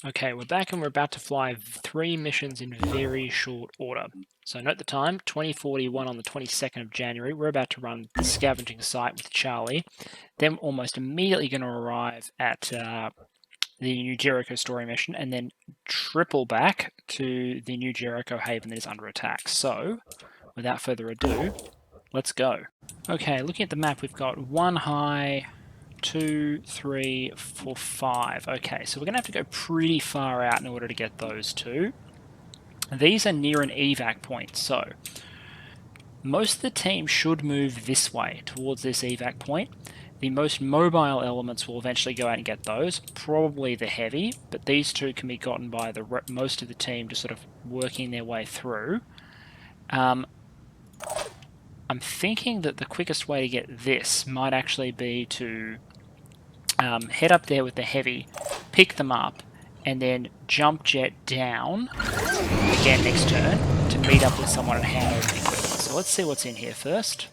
Okay, we're back and we're about to fly 3 missions in very short order. So note the time, 2041 on the 22nd of January. We're about to run the scavenging site with Charlie. Then almost immediately going to arrive at the new Jericho story mission and then triple back to the new Jericho haven that is under attack. So, without further ado, let's go. Okay, looking at the map, we've got 1 high, 2, 3, 4, 5. Okay, so we're going to have to go pretty far out in order to get those two. These are near an evac point, so most of the team should move this way towards this evac point. The most mobile elements will eventually go out and get those, probably the heavy, but these two can be gotten by most of the team just sort of working their way through. I'm thinking that the quickest way to get this might actually be to head up there with the heavy, pick them up, and then jump jet down again next turn to meet up with someone and hand over the equipment. So let's see what's in here first.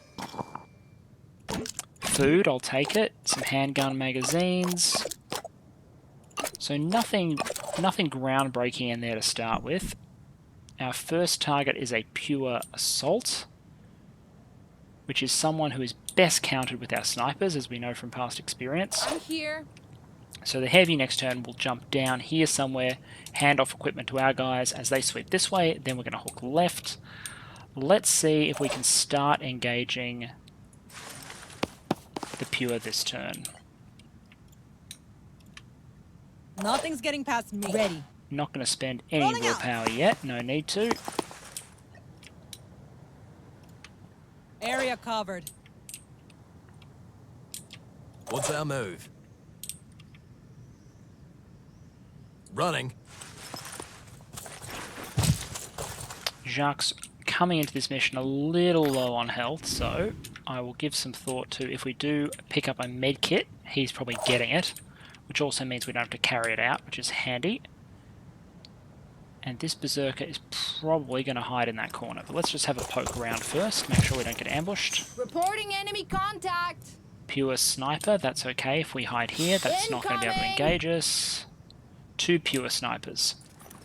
Food, I'll take it. Some handgun magazines. So nothing groundbreaking in there to start with. Our first target is a pure assault, which is someone who is best countered with our snipers, as we know from past experience. I'm here. So the heavy next turn will jump down here somewhere, hand off equipment to our guys as they sweep this way, then we're going to hook left. Let's see if we can start engaging the pure this turn. Nothing's getting past me. Ready. Not going to spend any willpower yet, no need to. Area covered. What's our move? Running. Jacques coming into this mission a little low on health, so I will give some thought to if we do pick up a med kit, he's probably getting it, which also means we don't have to carry it out, which is handy. And this berserker is probably going to hide in that corner, but let's just have a poke around first, make sure we don't get ambushed. Reporting enemy contact. Pure sniper, that's okay if we hide here, that's not going to be able to engage us. 2 pure snipers.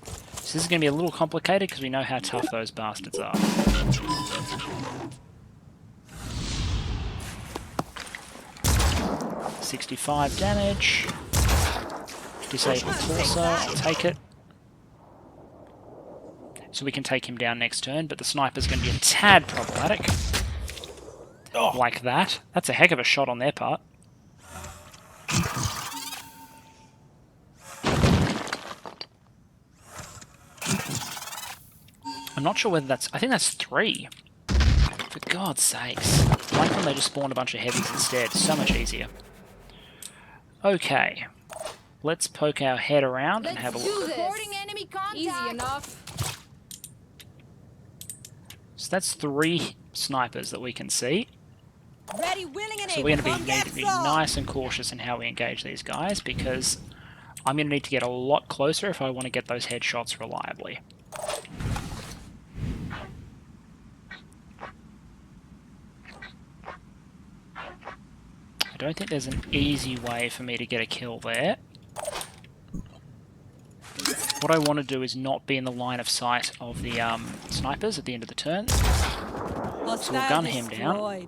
So this is going to be a little complicated because we know how tough those bastards are. $65 damage. Disable torso, I'll take it. So we can take him down next turn, but the sniper's going to be a tad problematic. Oh. Like that. That's a heck of a shot on their part. I'm not sure whether that's... I think that's 3. For God's sakes. I like when they just spawn a bunch of heavies instead. So much easier. Okay. Let's poke our head around and have a look. Enemy contact. Easy enough. So that's 3 snipers that we can see. Ready, willing, and so we're going to need to be nice and cautious in how we engage these guys, because I'm going to need to get a lot closer if I want to get those headshots reliably. I don't think there's an easy way for me to get a kill there. What I want to do is not be in the line of sight of the snipers at the end of the turn. So we'll gun him down.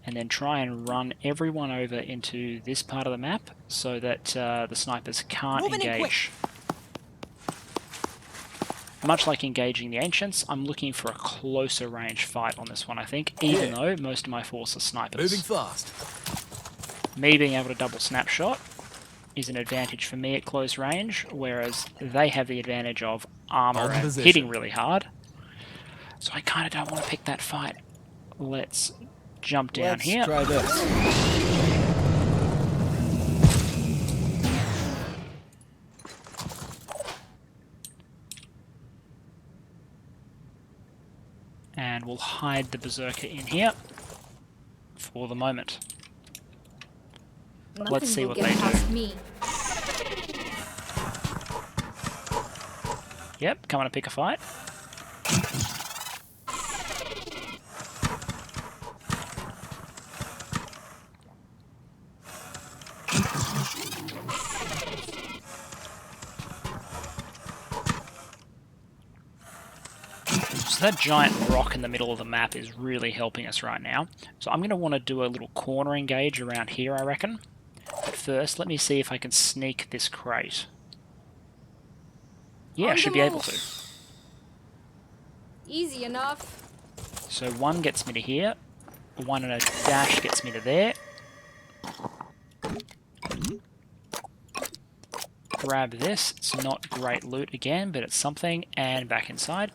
And then try and run everyone over into this part of the map so that the snipers can't engage. Much like engaging the Ancients, I'm looking for a closer range fight on this one, I think, even though most of my force are snipers. Moving fast. Me being able to double snapshot is an advantage for me at close range, whereas they have the advantage of armor and hitting really hard. So I kind of don't want to pick that fight. Let's jump down here. Let's try this. And we'll hide the berserker in here for the moment. Let's see what they do. Yep, come on and pick a fight. So that giant rock in the middle of the map is really helping us right now. So I'm going to want to do a little corner engage around here, I reckon. But first, let me see if I can sneak this crate. Yeah, I should be able to. Easy enough. So one gets me to here. One and a dash gets me to there. Grab this. It's not great loot again, but it's something. And back inside.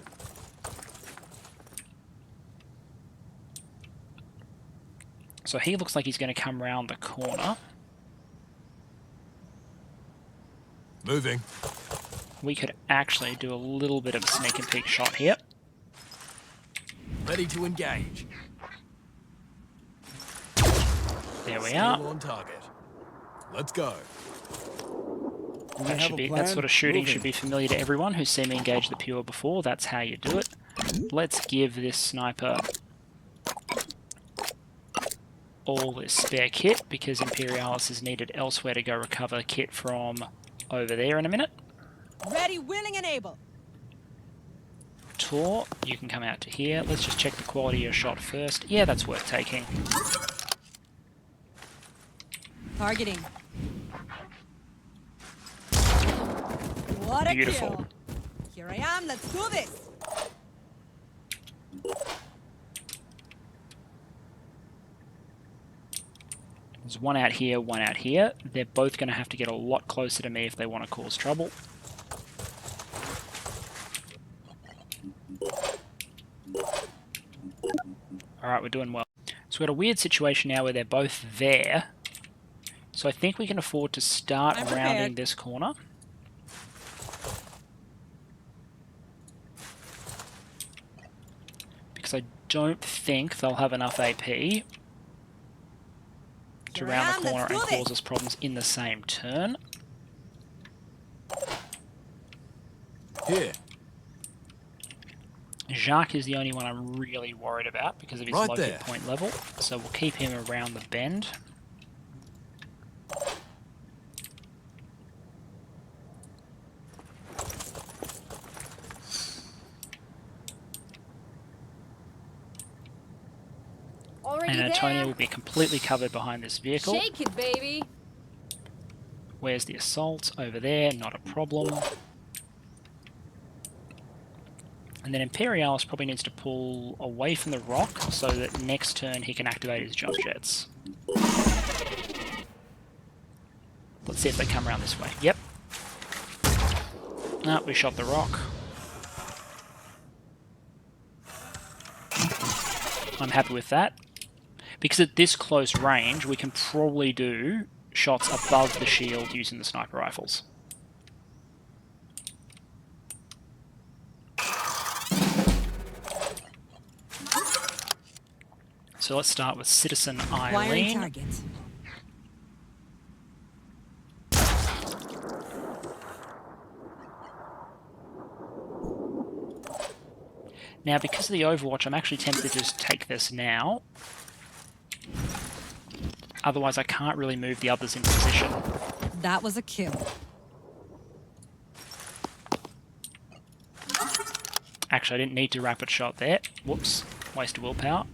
So he looks like he's going to come around the corner. Moving. We could actually do a little bit of a sneak and peek shot here. Ready to engage. There we Still are. on target. Let's go. That sort of shooting should be familiar to everyone who's seen me engage the Pure before. That's how you do it. Let's give this sniper all this spare kit, because Imperialis is needed elsewhere to go recover kit from over there in a minute. Ready, willing, and able. Tor, you can come out to here. Let's just check the quality of your shot first. Yeah, that's worth taking. Targeting. What a Beautiful. kill. Here I am, let's do this. There's one out here, one out here. They're both going to have to get a lot closer to me if they want to cause trouble. Alright, we're doing well. So we've got a weird situation now where they're both there. So I think we can afford to start rounding this corner. Because I don't think they'll have enough AP to round the corner and cause us problems in the same turn. Here. Jacques is the only one I'm really worried about because of his low hit point level, so we'll keep him around the bend. And Antonia will be completely covered behind this vehicle. Shake it, baby. Where's the assault? Over there, not a problem. And then Imperialis probably needs to pull away from the rock so that next turn he can activate his jump jets. Let's see if they come around this way. Yep. Ah, we shot the rock. I'm happy with that. Because at this close range, we can probably do shots above the shield using the sniper rifles. So let's start with Citizen Eileen. Target. Now, because of the Overwatch, I'm actually tempted to just take this now. Otherwise, I can't really move the others into position. That was a kill. Actually, I didn't need to rapid shot there. Whoops. Waste of willpower.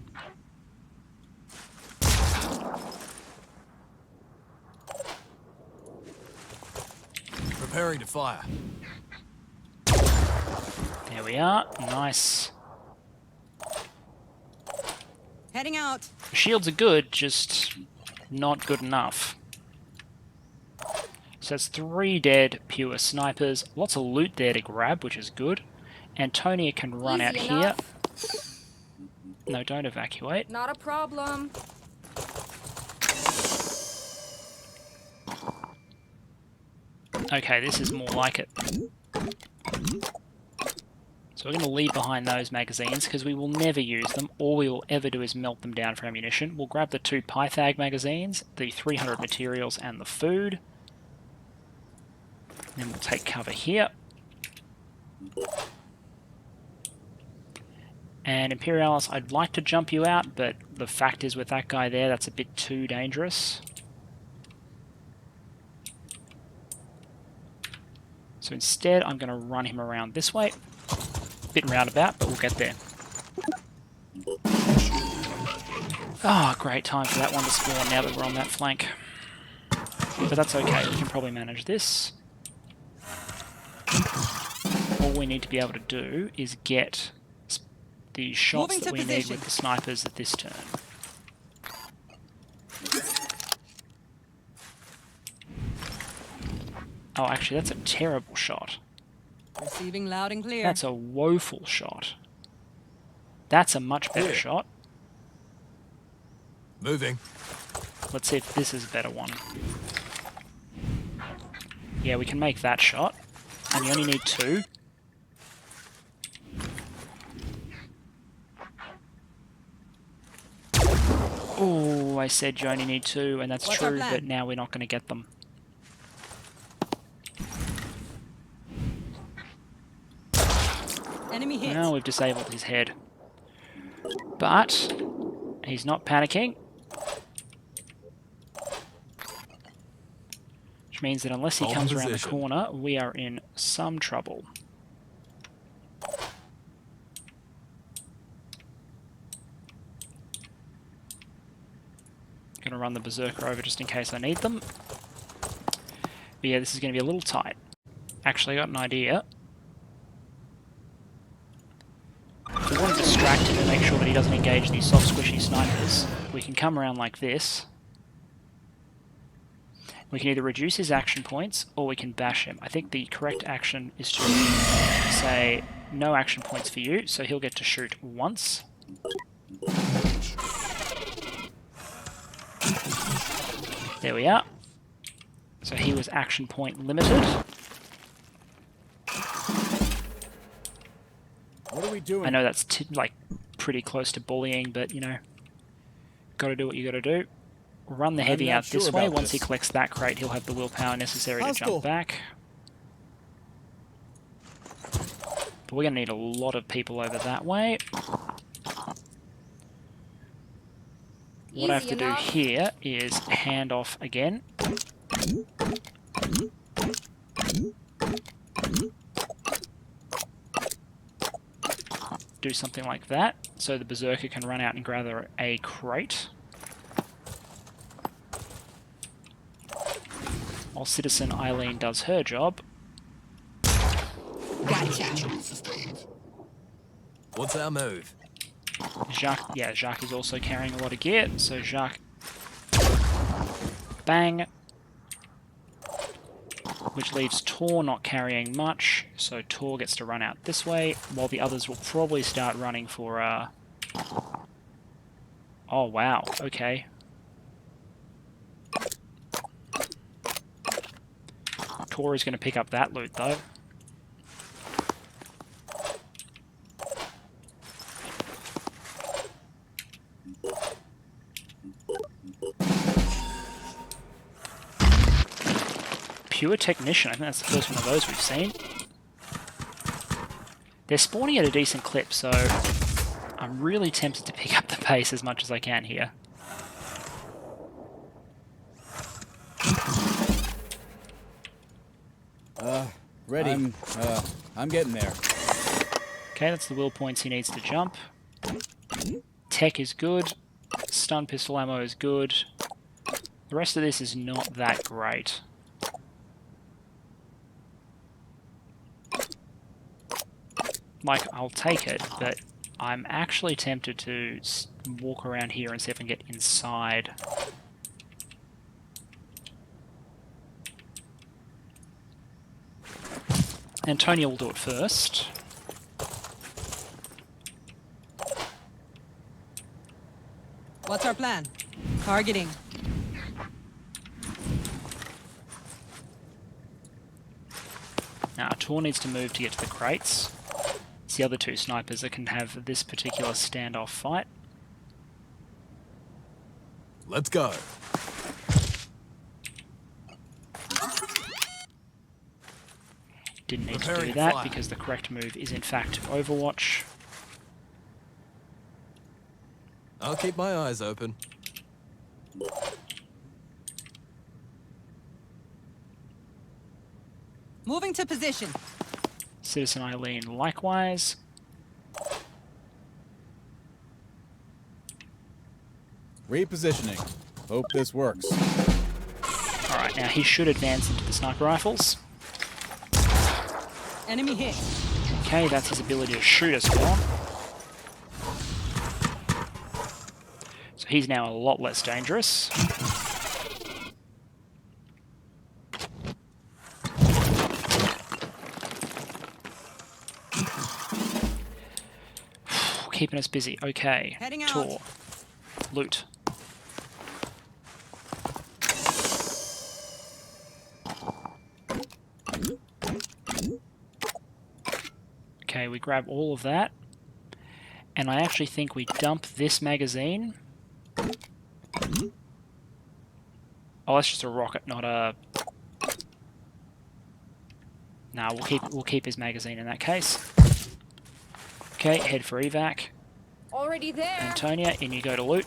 Preparing to fire. There we are. Nice. Heading out. The shields are good, just not good enough. So that's 3 dead pure snipers. Lots of loot there to grab, which is good. Antonia can run out here. No, don't evacuate. Not a problem. Okay, this is more like it. So we're going to leave behind those magazines because we will never use them. All we will ever do is melt them down for ammunition. We'll grab the 2 Pythag magazines, the 300 materials and the food. Then we'll take cover here. And Imperialis, I'd like to jump you out, but the fact is with that guy there, that's a bit too dangerous. So instead, I'm going to run him around this way. Bit roundabout, but we'll get there. Oh, great time for that one to spawn now that we're on that flank. But that's okay, we can probably manage this. All we need to be able to do is get the shots that we need with the snipers at this turn. Oh, actually, that's a terrible shot. Receiving loud and clear. That's a woeful shot. That's a much better shot. Moving. Let's see if this is a better one. Yeah, we can make that shot. And you only need 2. Oh, I said you only need 2, and that's true, but now we're not going to get them. Enemy hit. Now we've disabled his head. But he's not panicking. Which means that unless he comes around the corner, we are in some trouble. Gonna run the Berserker over just in case I need them. But yeah, this is gonna be a little tight. Actually, I got an idea. If we want to distract him and make sure that he doesn't engage these soft squishy snipers, we can come around like this. We can either reduce his action points or we can bash him. I think the correct action is to say no action points for you, so he'll get to shoot once. There we are. So he was action point limited. What are we doing? I know that's like pretty close to bullying, but you know, gotta do what you gotta do. Run the heavy out this way. Once he collects that crate, he'll have the willpower necessary to jump back. But we're gonna need a lot of people over that way. What I have to do here is hand off again. Do something like that, so the Berserker can run out and gather a crate. While Citizen Eileen does her job. Gotcha. What's our move? Jacques is also carrying a lot of gear, so Jacques... Bang! Which leaves Tor not carrying much, so Tor gets to run out this way, while the others will probably start running for, Oh, wow, okay. Tor is going to pick up that loot, though. Pure Technician, I think that's the first one of those we've seen. They're spawning at a decent clip, so I'm really tempted to pick up the pace as much as I can here. Ready. I'm getting there. Okay, that's the will points he needs to jump. Tech is good. Stun pistol ammo is good. The rest of this is not that great. Like, I'll take it, but I'm actually tempted to walk around here and see if I can get inside. Antonia will do it first. What's our plan? Targeting. Now, Tor needs to move to get to the crates. It's the other 2 snipers that can have this particular standoff fight. Let's go. Didn't need to do that because the correct move is in fact Overwatch. I'll keep my eyes open. Moving to position. Citizen Eileen likewise. Repositioning. Hope this works. Alright, now he should advance into the sniper rifles. Enemy hit. Okay, that's his ability to shoot us gone. So he's now a lot less dangerous. Keeping us busy. Okay. Heading out. Tour. Loot. Okay, we grab all of that. And I actually think we dump this magazine. Oh, that's just a rocket, not a... Nah, we'll keep his magazine in that case. Okay, head for evac. Already there. Antonia, in you go to loot.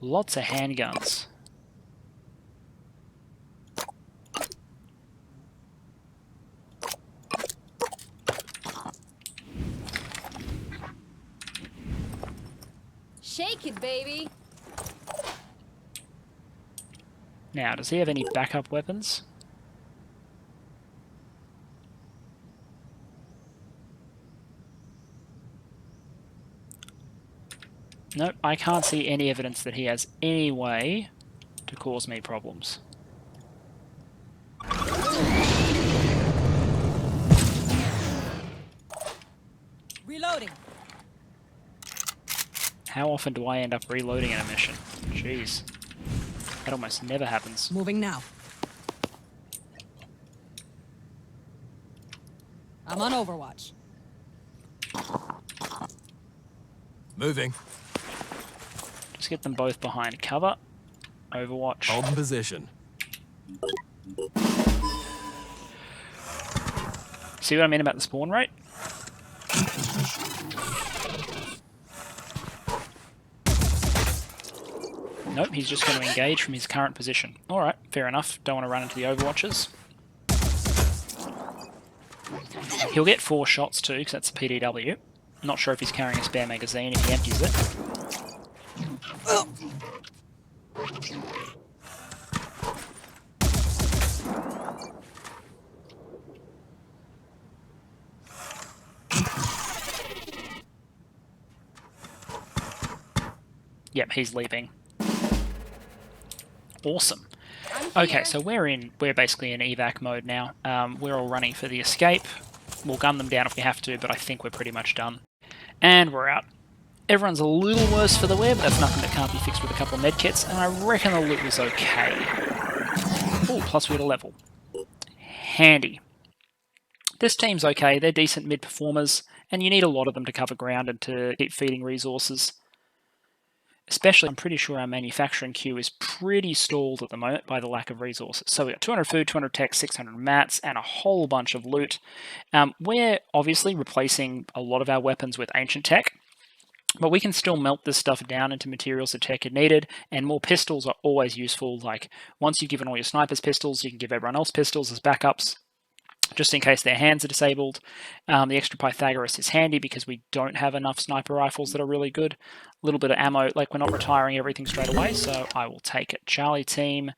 Lots of handguns. Shake it, baby. Now, does he have any backup weapons? Nope, I can't see any evidence that he has any way to cause me problems. Reloading. How often do I end up reloading in a mission? Jeez. That almost never happens. Moving now. I'm on Overwatch. Moving. Just get them both behind cover. Overwatch. Hold position. See what I mean about the spawn rate? Nope, he's just going to engage from his current position. Alright, fair enough. Don't want to run into the Overwatchers. He'll get 4 shots too, because that's a PDW. Not sure if he's carrying a spare magazine if he empties it. Yep, he's leaving. Awesome. Okay, so we're basically in evac mode now. We're all running for the escape. We'll gun them down if we have to, but I think we're pretty much done. And we're out. Everyone's a little worse for the wear, but that's nothing that can't be fixed with a couple of medkits, and I reckon the loot was okay. Oh, plus we got a level. Handy. This team's okay, they're decent mid-performers, and you need a lot of them to cover ground and to keep feeding resources. Especially, I'm pretty sure our manufacturing queue is pretty stalled at the moment by the lack of resources. So we've got 200 food, 200 tech, 600 mats, and a whole bunch of loot. We're obviously replacing a lot of our weapons with ancient tech, but we can still melt this stuff down into materials that tech are needed, and more pistols are always useful. Like, once you've given all your snipers pistols, you can give everyone else pistols as backups, just in case their hands are disabled. The extra Pythagoras is handy because we don't have enough sniper rifles that are really good. A little bit of ammo, like we're not retiring everything straight away, so I will take it. Charlie team,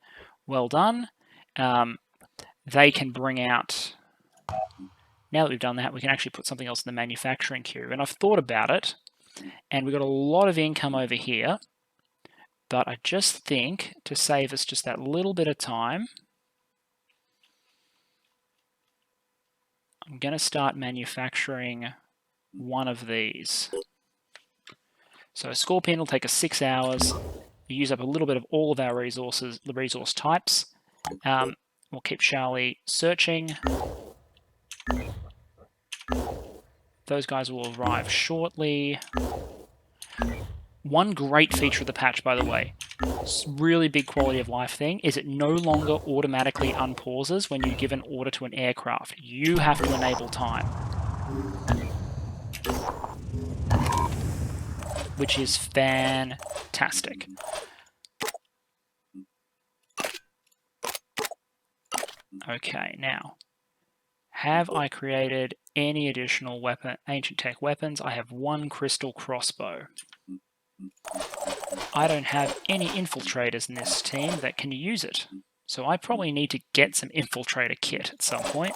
well done. They can bring out... Now that we've done that, we can actually put something else in the manufacturing queue. And I've thought about it, and we've got a lot of income over here, but I just think to save us just that little bit of time, I'm going to start manufacturing one of these. So a Scorpion will take us 6 hours. We use up a little bit of all of our resources, the resource types. We'll keep Charlie searching. Those guys will arrive shortly. One great feature of the patch, by the way, really big quality of life thing, is it no longer automatically unpauses when you give an order to an aircraft. You have to enable time. Which is fantastic. Okay, now, Have I created any additional weapon, ancient tech weapons? I have one crystal crossbow. I don't have any infiltrators in this team that can use it. So I probably need to get some infiltrator kit at some point,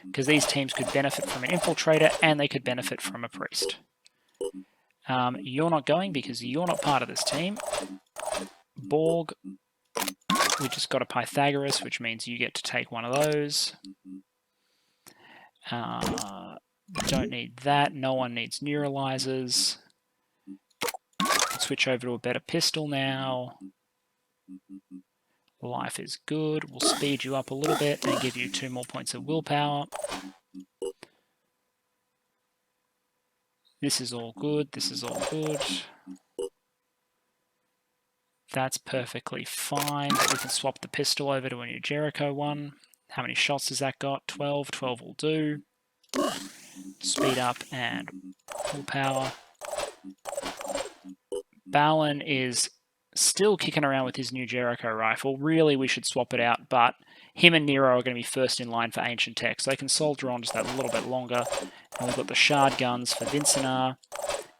because these teams could benefit from an infiltrator and they could benefit from a priest. You're not going because you're not part of this team. Borg, we just got a Pythagoras, which means you get to take one of those. Don't need that. No one needs neuralizers. Switch over to a better pistol now. Life is good. We'll speed you up a little bit and give you 2 more points of willpower. This is all good. This is all good. That's perfectly fine. We can swap the pistol over to a new Jericho one. How many shots has that got? 12. 12 will do. Speed up and willpower. Balin is still kicking around with his new Jericho rifle. Really, we should swap it out, but him and Nero are going to be first in line for ancient tech, so they can soldier on just that little bit longer. And we've got the shard guns for Vincinar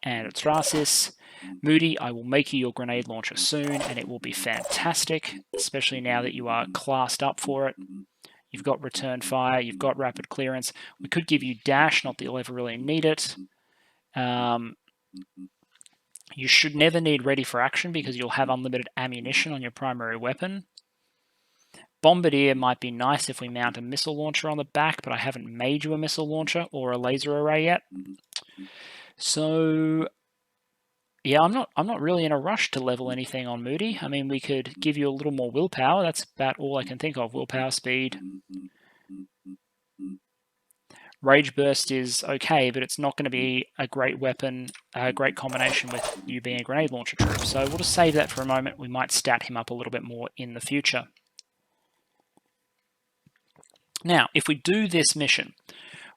and Thrasis. Moody, I will make you your grenade launcher soon, and it will be fantastic, especially now that you are classed up for it. You've got return fire, you've got rapid clearance. We could give you dash, not that you'll ever really need it. You should never need ready for action because you'll have unlimited ammunition on your primary weapon. Bombardier might be nice if we mount a missile launcher on the back, but I haven't made you a missile launcher or a laser array yet. So yeah, I'm not really in a rush to level anything on Moody. I mean, we could give you a little more willpower. That's about all I can think of. Willpower, speed. Rage Burst is okay, but it's not going to be a great weapon, a great combination with you being a grenade launcher troop. So we'll just save that for a moment. We might stat him up a little bit more in the future. Now, if we do this mission,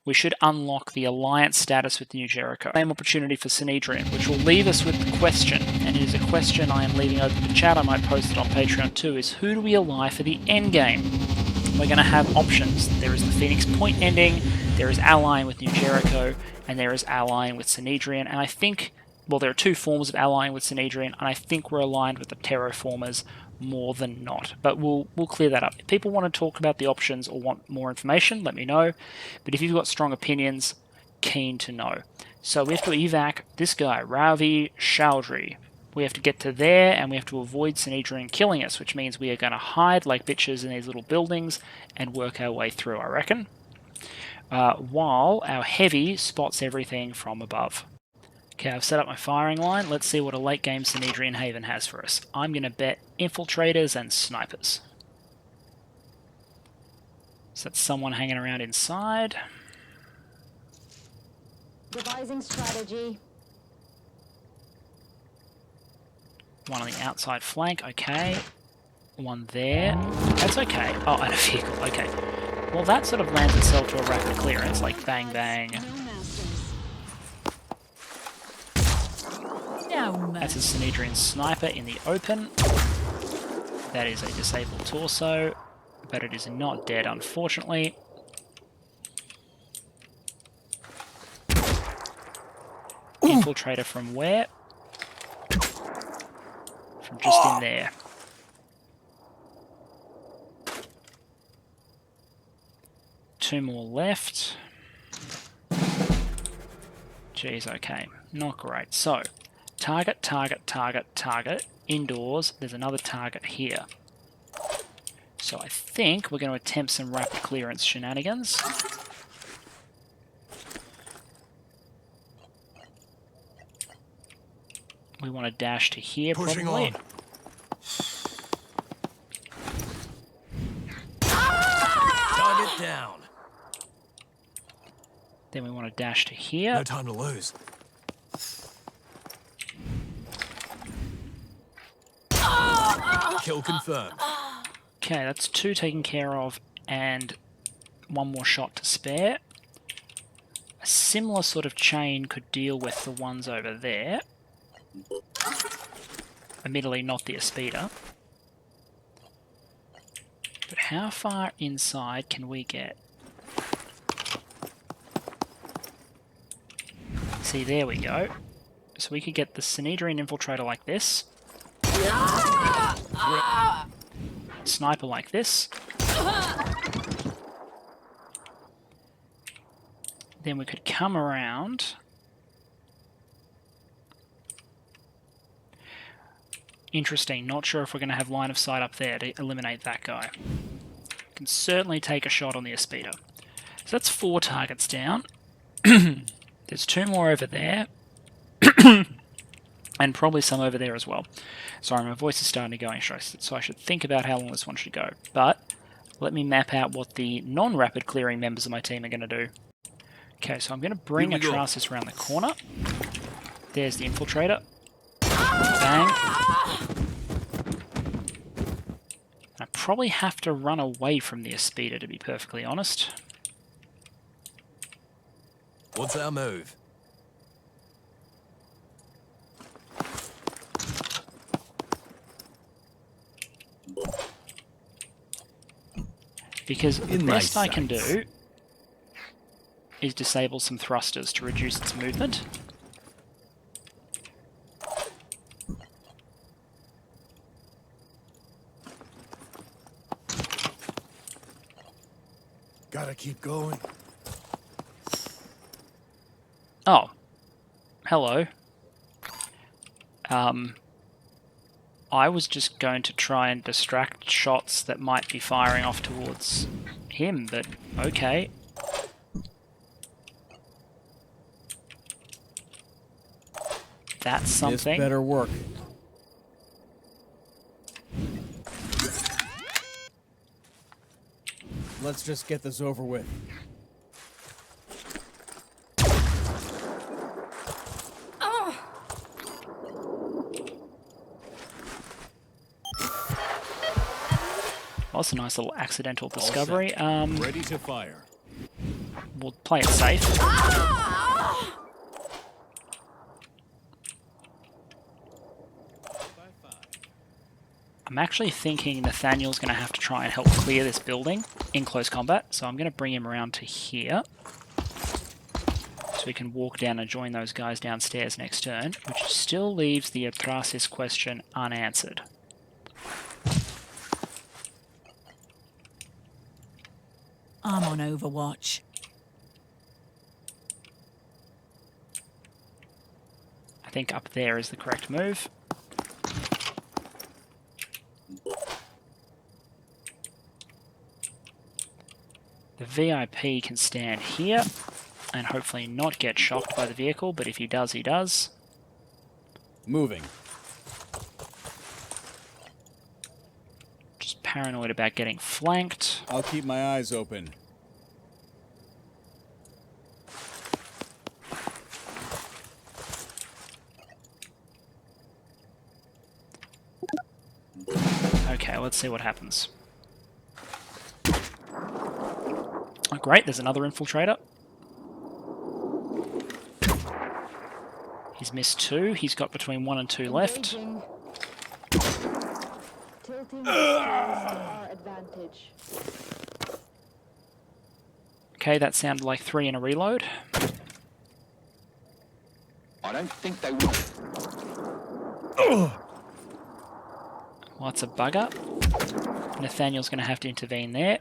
we should unlock the alliance status with New Jericho. Same opportunity for Synedrion, which will leave us with the question, and it is a question I am leaving open to chat. I might post it on Patreon too, is who do we ally for the endgame? We're going to have options. There is the Phoenix Point ending, there is allying with New Jericho, and there is allying with Synedrion. And I think, well, there are 2 forms of allying with Synedrion, and I think we're aligned with the Terraformers more than not. But we'll clear that up. If people want to talk about the options or want more information, let me know. But if you've got strong opinions, keen to know. So we have to evac this guy, Ravi Chowdhury. We have to get to there, and we have to avoid Synedrion killing us, which means we are going to hide like bitches in these little buildings and work our way through, I reckon. While our heavy spots everything from above. Okay, I've set up my firing line. Let's see what a late game Synedrion Haven has for us. I'm going to bet infiltrators and snipers. So that's someone hanging around inside. Devising strategy. One on the outside flank, okay. One there. That's okay. Oh, and a vehicle, okay. Well, that sort of lends itself to a rapid clearance, like bang bang. That's a Synedrion sniper in the open. That is a disabled torso, but it is not dead, unfortunately. Infiltrator from where? From just in there. Two more left. Jeez, okay. Not great. So, target, target, target, target. Indoors, there's another target here. So I think we're going to attempt some rapid clearance shenanigans. We want to dash to here, Pushing probably. on. Target down. Then we want to dash to here. No time to lose. Kill confirmed. Okay, that's 2 taken care of and 1 more shot to spare. A similar sort of chain could deal with the ones over there. Admittedly, not the Aspida. But how far inside can we get? See, there we go. So we could get the Synedrion infiltrator like this. Sniper like this. Then we could come around. Interesting, not sure if we're going to have line of sight up there to eliminate that guy. Can certainly take a shot on the Aspida. So that's 4 targets down. There's 2 more over there. And probably some over there as well. Sorry, my voice is starting to go, so I should think about how long this one should go. But let me map out what the non-rapid clearing members of my team are going to do. Okay, so I'm going to bring Atrasis around the corner. There's the infiltrator. Bang. I probably have to run away from the Aspida, to be perfectly honest. What's our move? Because the best I can do is disable some thrusters to reduce its movement. Gotta keep going. Oh. Hello. I was just going to try and distract shots that might be firing off towards him, but okay. That's something. This better work. Let's just get this over with. Well, that's a nice little accidental discovery. Ready to fire. We'll play it safe. I'm actually thinking Nathaniel's going to have to try and help clear this building in close combat, so I'm going to bring him around to here. So we can walk down and join those guys downstairs next turn, which still leaves the Atrasis question unanswered. I'm on Overwatch. I think up there is the correct move. The VIP can stand here and hopefully not get shocked by the vehicle, but if he does, he does. Moving. Just paranoid about getting flanked. I'll keep my eyes open. Okay, let's see what happens. Oh, great, there's another infiltrator. He's missed 2. He's got between 1 and 2 left. Engaging. Tilting our advantage. Okay, that sounded like 3 in a reload. I don't think they will. Well, that's a bugger. Nathaniel's going to have to intervene there.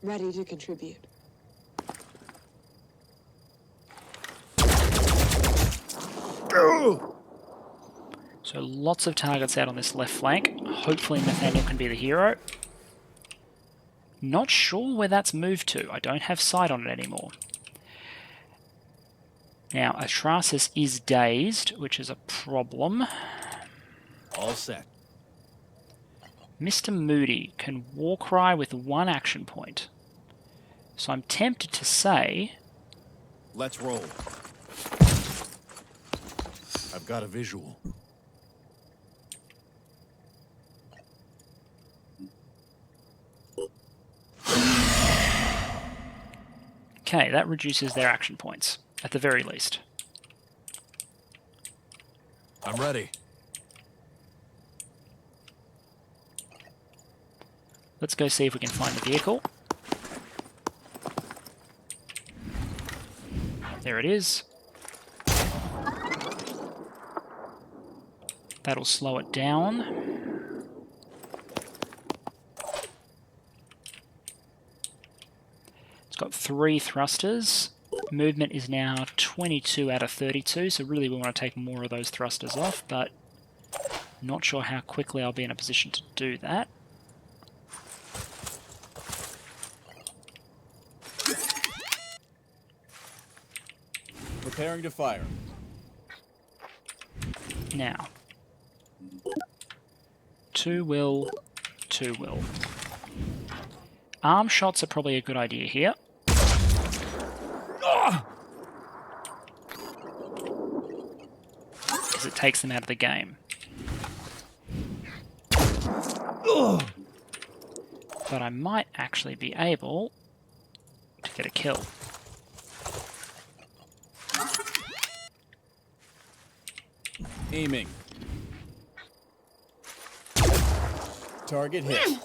Ready to contribute. So lots of targets out on this left flank. Hopefully Nathaniel can be the hero. Not sure where that's moved to. I don't have sight on it anymore. Now, Atrasis is dazed, which is a problem. All set. Mr. Moody can Warcry with 1 action point. So I'm tempted to say... Let's roll. I've got a visual. Okay, that reduces their action points, at the very least. I'm ready. Let's go see if we can find the vehicle. There it is. That'll slow it down. It's got 3 thrusters. Movement is now 22 out of 32, so really we want to take more of those thrusters off, but not sure how quickly I'll be in a position to do that. Preparing to fire. Now, 2 will, 2 will. Arm shots are probably a good idea here. Because it takes them out of the game. But I might actually be able to get a kill. Aiming. Target hit.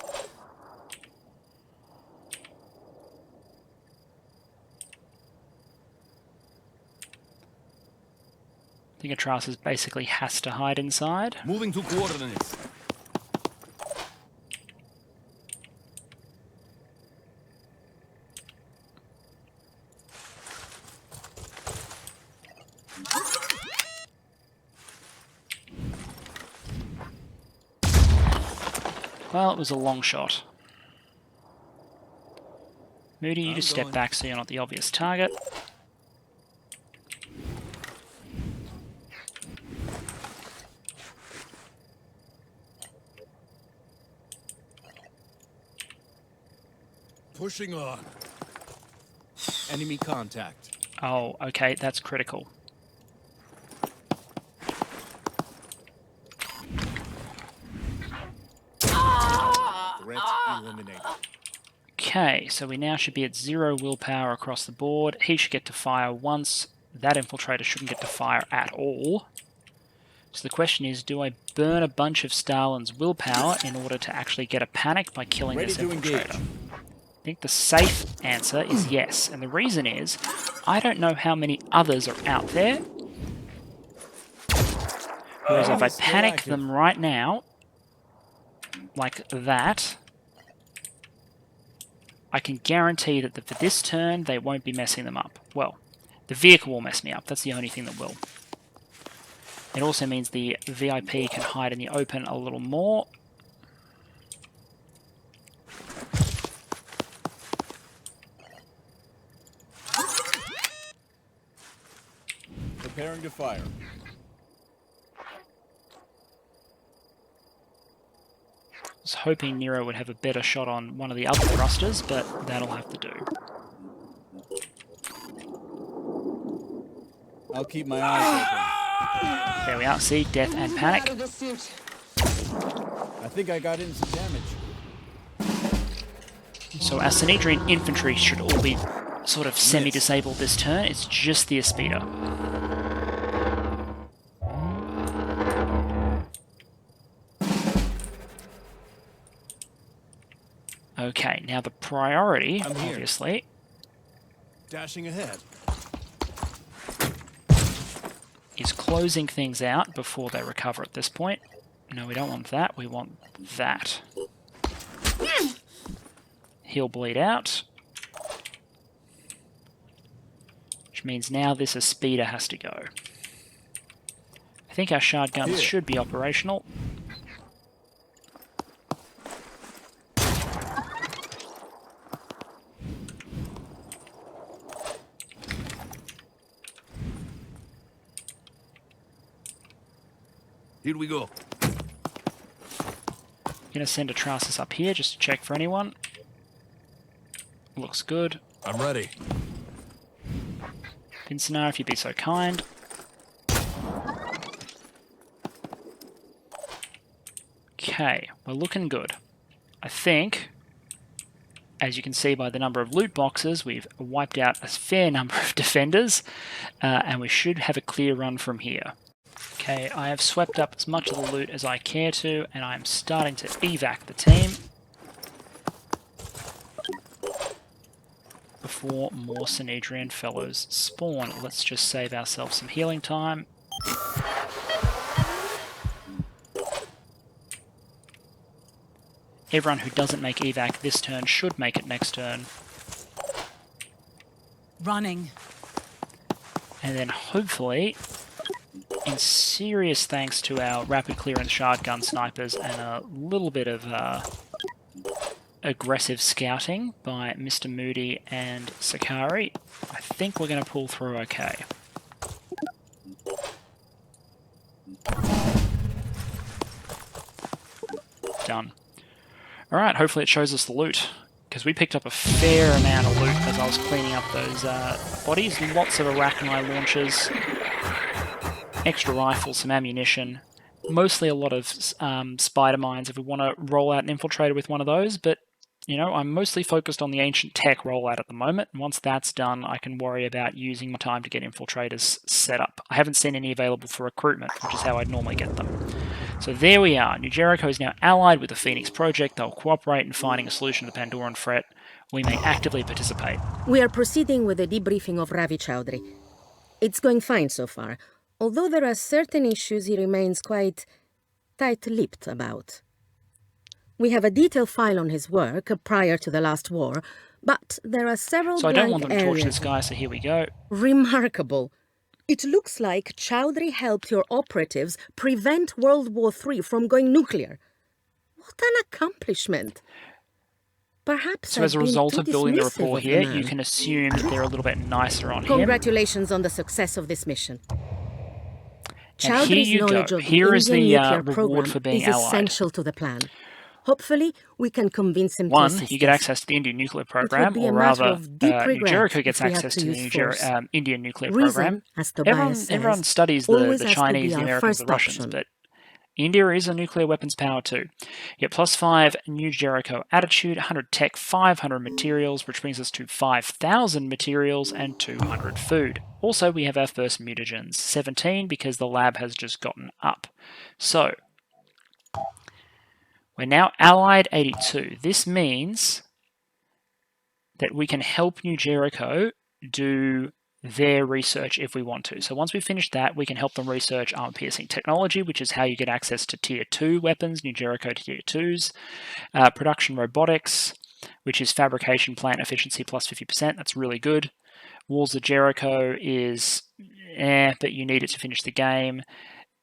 I think Atrasis basically has to hide inside. Moving to coordinates. Well, it was a long shot. Moody, you just step back so you're not the obvious target. Pushing on. Enemy contact. Oh, okay, that's critical. Threat eliminated. Okay, so we now should be at 0 willpower across the board. He should get to fire once. That infiltrator shouldn't get to fire at all. So the question is, do I burn a bunch of Stalin's willpower in order to actually get a panic by killing Ready this to infiltrator? engage. I think the safe answer is yes, and the reason is, I don't know how many others are out there. Whereas if I Still panic active. them right now, like that, I can guarantee that for this turn, they won't be messing them up. Well, the vehicle will mess me up. That's the only thing that will. It also means the VIP can hide in the open a little more. Preparing to fire. I was hoping Nero would have a better shot on one of the other thrusters, but that'll have to do. I'll keep my eyes open. There we are. See, death and panic. I think I got in some damage. So our Synedrion infantry should all be sort of semi-disabled this turn. It's just the Aspida. Okay, now the priority, I'm here. obviously, Dashing ahead. is closing things out before they recover at this point. No, we don't want that. We want that. He'll bleed out. Which means now this Aspida has to go. I think our shard guns Here. should be operational. Here we go. Gonna send Atrasis up here just to check for anyone. Looks good. I'm ready. Pinsonar, if you'd be so kind. Okay, we're looking good. I think, as you can see by the number of loot boxes, we've wiped out a fair number of defenders, and we should have a clear run from here. Okay, I have swept up as much of the loot as I care to, and I'm starting to evac the team. before more Synedrion fellows spawn. Let's just save ourselves some healing time. Everyone who doesn't make evac this turn should make it next turn. Running. And then hopefully, in serious thanks to our rapid clearance shard gun snipers and a little bit of aggressive scouting by Mr. Moody and Sakari, I think we're going to pull through okay. Done. Alright, hopefully it shows us the loot, because we picked up a fair amount of loot as I was cleaning up those bodies. Lots of Arachni launchers, extra rifles, some ammunition, mostly a lot of spider mines if we want to roll out an infiltrator with one of those, but you know, I'm mostly focused on the ancient tech rollout at the moment, and once that's done, I can worry about using my time to get infiltrators set up. I haven't seen any available for recruitment, which is how I'd normally get them. So there we are. New Jericho is now allied with the Phoenix Project. They'll cooperate in finding a solution to the Pandoran threat. We may actively participate. We are proceeding with the debriefing of Ravi Chowdhury. It's going fine so far, although there are certain issues he remains quite tight-lipped about. We have a detailed file on his work prior to the last war, but there are several So I don't want them to torture areas. this guy, so here we go. Remarkable. It looks like Chowdhury helped your operatives prevent World War III from going nuclear. What an accomplishment. Perhaps So as a I've been result too of building the dismissive rapport of the here, man. you can assume that they're a little bit nicer on him. Congratulations on the success of this mission. And here Chowdhury's you go. knowledge of Here the is Indian the nuclear reward program for being is allied. essential to the plan. Hopefully, we can convince him to One, assist you get us. access to the Indian nuclear It program, would be or a matter rather, of deep New regret Jericho gets if we had access to to the use force. Indian nuclear Reason, program. as Tobias Everyone says, studies always the has to Chinese, be the our Americans, the first Russians, option. but India is a nuclear weapons power too. You get +5 New Jericho attitude, 100 tech, 500 materials, which brings us to 5,000 materials and 200 food. Also, we have our first mutagens, 17 because the lab has just gotten up. So, we're now allied 82. This means that we can help New Jericho do their research if we want to. So once we finish that, we can help them research armor-piercing technology, which is how you get access to Tier 2 weapons, New Jericho Tier 2s. Production robotics, which is fabrication plant efficiency plus 50%. That's really good. Walls of Jericho is but you need it to finish the game.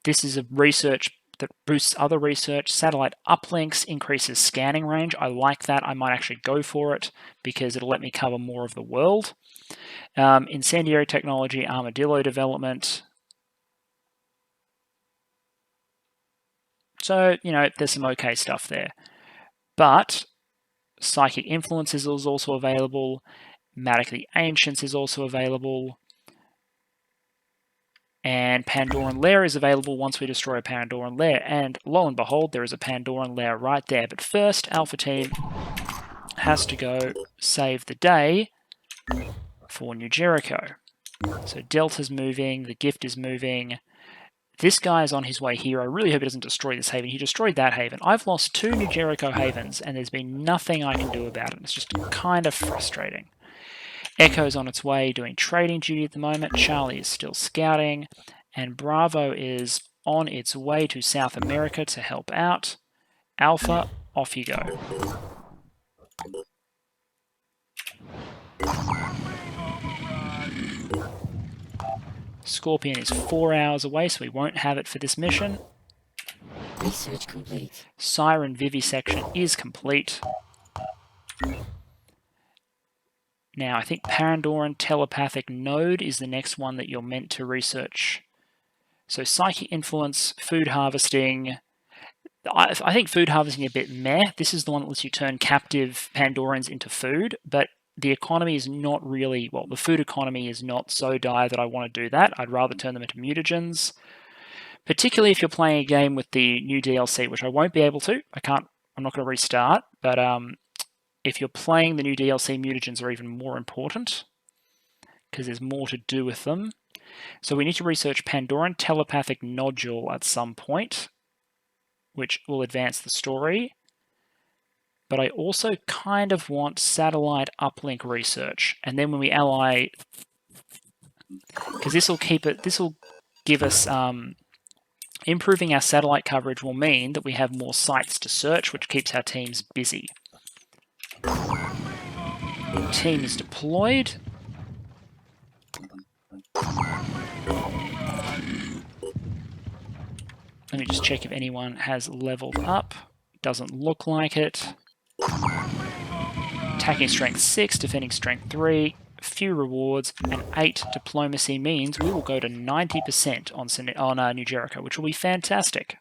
This is a research that boosts other research. Satellite uplinks increases scanning range. I like that. I might actually go for it because it'll let me cover more of the world. Incendiary technology, armadillo development. So, you know, there's some okay stuff there. But psychic influences is also available. Matic the Ancients is also available. And Pandoran Lair is available once we destroy a Pandoran Lair. And lo and behold, there is a Pandoran Lair right there. But first, Alpha Team has to go save the day for New Jericho. So Delta's moving, the Gift is moving. This guy is on his way here. I really hope he doesn't destroy this haven. He destroyed that haven. I've lost 2 New Jericho havens, and there's been nothing I can do about it. It's just kind of frustrating. Echo's on its way doing trading duty at the moment. Charlie is still scouting. And Bravo is on its way to South America to help out. Alpha, off you go. Scorpion is 4 hours away, so we won't have it for this mission. Research complete. Siren Vivisection is complete. Now, I think Pandoran Telepathic Node is the next one that you're meant to research. So Psychic Influence, Food Harvesting. I think Food Harvesting is a bit meh. This is the one that lets you turn captive Pandorans into food, but the economy is not really, well, the food economy is not so dire that I want to do that. I'd rather turn them into mutagens, particularly if you're playing a game with the new DLC, which I won't be able to. I'm not going to restart, but if you're playing the new DLC, mutagens are even more important because there's more to do with them. So we need to research Pandoran Telepathic Nodule at some point, which will advance the story. but I also kind of want satellite uplink research. And then when we ally, because this will give us, improving our satellite coverage will mean that we have more sites to search, which keeps our teams busy. Team is deployed. Let me just check if anyone has leveled up. Doesn't look like it. Attacking strength 6, defending strength 3, few rewards, and 8 diplomacy means we will go to 90% on New Jericho, which will be fantastic.